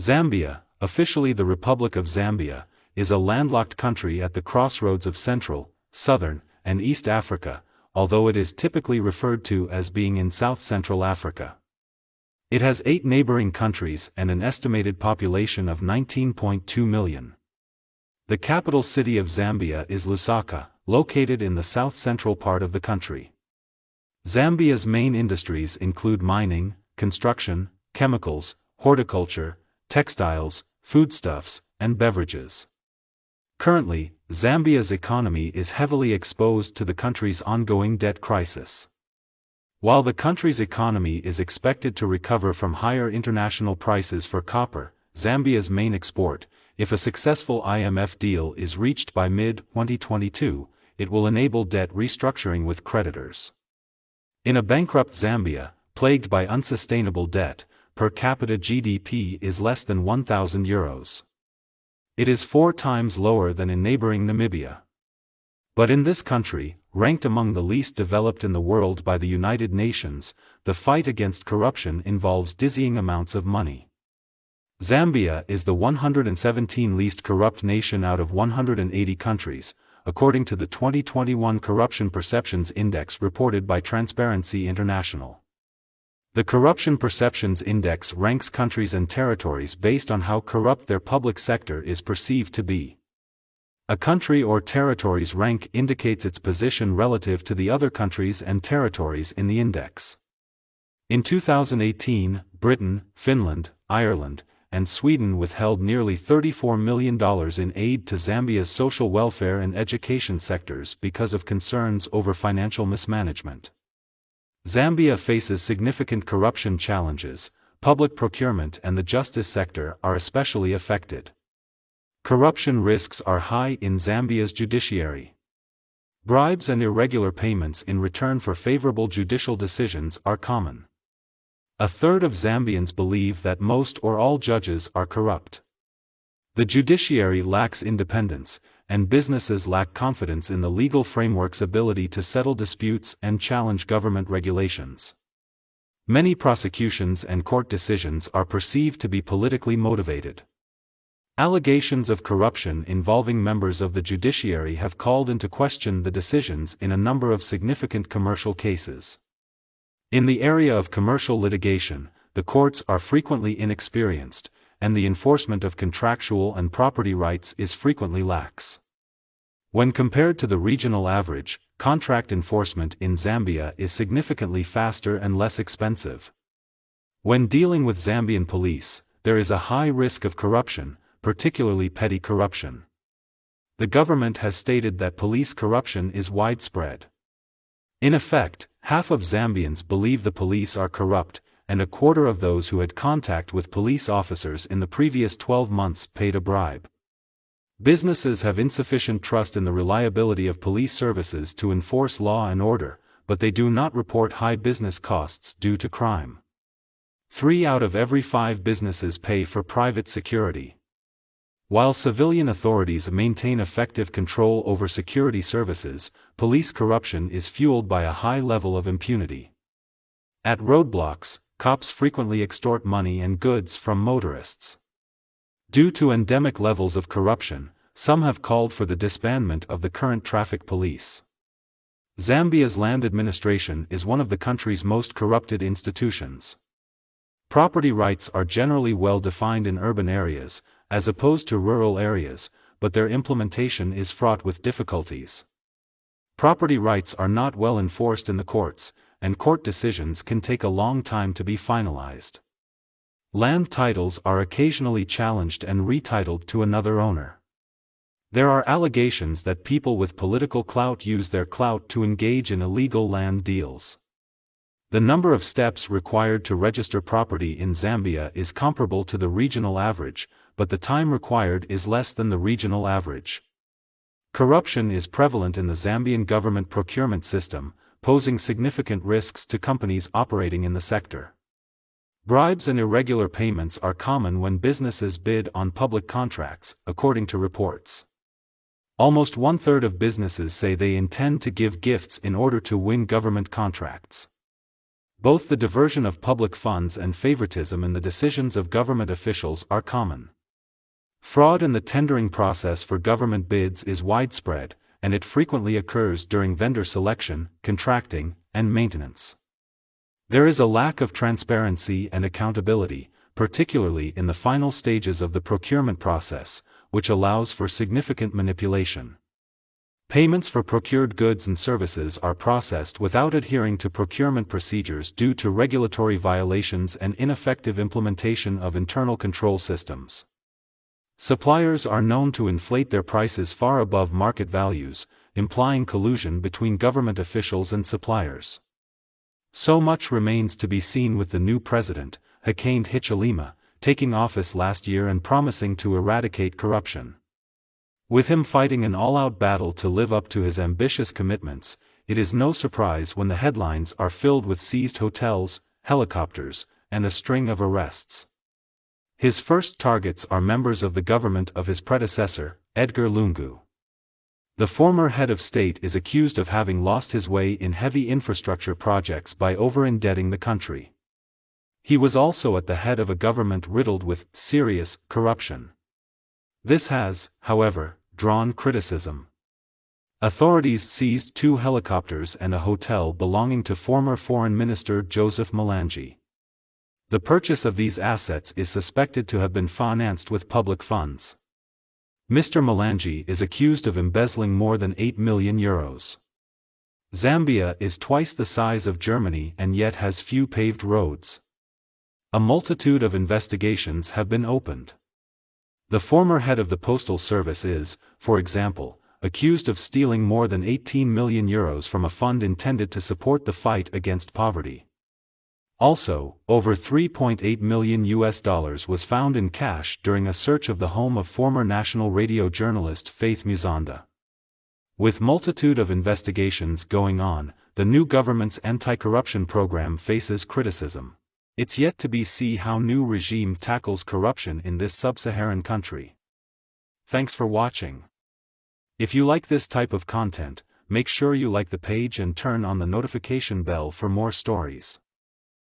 Zambia, officially the Republic of Zambia, is a landlocked country at the crossroads of Central, Southern, and East Africa, although it is typically referred to as being in South Central Africa. It has 8 neighboring countries and an estimated population of 19.2 million. The capital city of Zambia is Lusaka, located in the south-central part of the country. Zambia's main industries include mining, construction, chemicals, horticulture, textiles, foodstuffs, and beverages. Currently, Zambia's economy is heavily exposed to the country's ongoing debt crisis. While the country's economy is expected to recover from higher international prices for copper, Zambia's main export, if a successful IMF deal is reached by mid-2022, it will enable debt restructuring with creditors. In a bankrupt Zambia, plagued by unsustainable debt, per capita GDP is less than €1,000. It is 4 times lower than in neighboring Namibia. But in this country, ranked among the least developed in the world by the United Nations, the fight against corruption involves dizzying amounts of money. Zambia is the 117th least corrupt nation out of 180 countries, according to the 2021 Corruption Perceptions Index reported by Transparency International. The Corruption Perceptions Index ranks countries and territories based on how corrupt their public sector is perceived to be. A country or territory's rank indicates its position relative to the other countries and territories in the index. In 2018, Britain, Finland, Ireland, and Sweden withheld nearly $34 million in aid to Zambia's social welfare and education sectors because of concerns over financial mismanagement. Zambia faces significant corruption challenges. Public procurement and the justice sector are especially affected. Corruption risks are high in Zambia's judiciary. Bribes and irregular payments in return for favorable judicial decisions are common. A third of Zambians believe that most or all judges are corrupt. The judiciary lacks independence, and businesses lack confidence in the legal framework's ability to settle disputes and challenge government regulations. Many prosecutions and court decisions are perceived to be politically motivated. Allegations of corruption involving members of the judiciary have called into question the decisions in a number of significant commercial cases. In the area of commercial litigation, the courts are frequently inexperienced, and the enforcement of contractual and property rights is frequently lax. When compared to the regional average, contract enforcement in Zambia is significantly faster and less expensive. When dealing with Zambian police, there is a high risk of corruption, particularly petty corruption. The government has stated that police corruption is widespread. In effect, half of Zambians believe the police are corrupt, and a quarter of those who had contact with police officers in the previous 12 months paid a bribe. Businesses have insufficient trust in the reliability of police services to enforce law and order, but they do not report high business costs due to crime. 3 out of every 5 businesses pay for private security. While civilian authorities maintain effective control over security services, police corruption is fueled by a high level of impunity. At roadblocks, cops frequently extort money and goods from motorists. Due to endemic levels of corruption, some have called for the disbandment of the current traffic police. Zambia's land administration is one of the country's most corrupted institutions. Property rights are generally well defined in urban areas, as opposed to rural areas, but their implementation is fraught with difficulties. Property rights are not well enforced in the courts, and court decisions can take a long time to be finalized. Land titles are occasionally challenged and retitled to another owner. There are allegations that people with political clout use their clout to engage in illegal land deals. The number of steps required to register property in Zambia is comparable to the regional average, but the time required is less than the regional average. Corruption is prevalent in the Zambian government procurement system, posing significant risks to companies operating in the sector. Bribes and irregular payments are common when businesses bid on public contracts, according to reports. Almost 1/3 of businesses say they intend to give gifts in order to win government contracts. Both the diversion of public funds and favoritism in the decisions of government officials are common. Fraud in the tendering process for government bids is widespread, and it frequently occurs during vendor selection, contracting, and maintenance. There is a lack of transparency and accountability, particularly in the final stages of the procurement process, which allows for significant manipulation. Payments for procured goods and services are processed without adhering to procurement procedures due to regulatory violations and ineffective implementation of internal control systems. Suppliers are known to inflate their prices far above market values, implying collusion between government officials and suppliers. So much remains to be seen with the new president, Hakainde Hichilema, taking office last year and promising to eradicate corruption. With him fighting an all-out battle to live up to his ambitious commitments, it is no surprise when the headlines are filled with seized hotels, helicopters, and a string of arrests. His first targets are members of the government of his predecessor, Edgar Lungu. The former head of state is accused of having lost his way in heavy infrastructure projects by over-indebting the country. He was also at the head of a government riddled with serious corruption. This has, however, drawn criticism. Authorities seized 2 helicopters and a hotel belonging to former Foreign Minister Joseph Malangi. The purchase of these assets is suspected to have been financed with public funds. Mr. Malangi is accused of embezzling more than €8 million. Zambia is twice the size of Germany and yet has few paved roads. A multitude of investigations have been opened. The former head of the Postal Service is, for example, accused of stealing more than €18 million from a fund intended to support the fight against poverty. Also, over $3.8 million was found in cash during a search of the home of former national radio journalist Faith Musonda. With multitude of investigations going on, the new government's anti-corruption program faces criticism. It's yet to be seen how new regime tackles corruption in this sub-Saharan country. Thanks for watching. If you like this type of content, make sure you like the page and turn on the notification bell for more stories.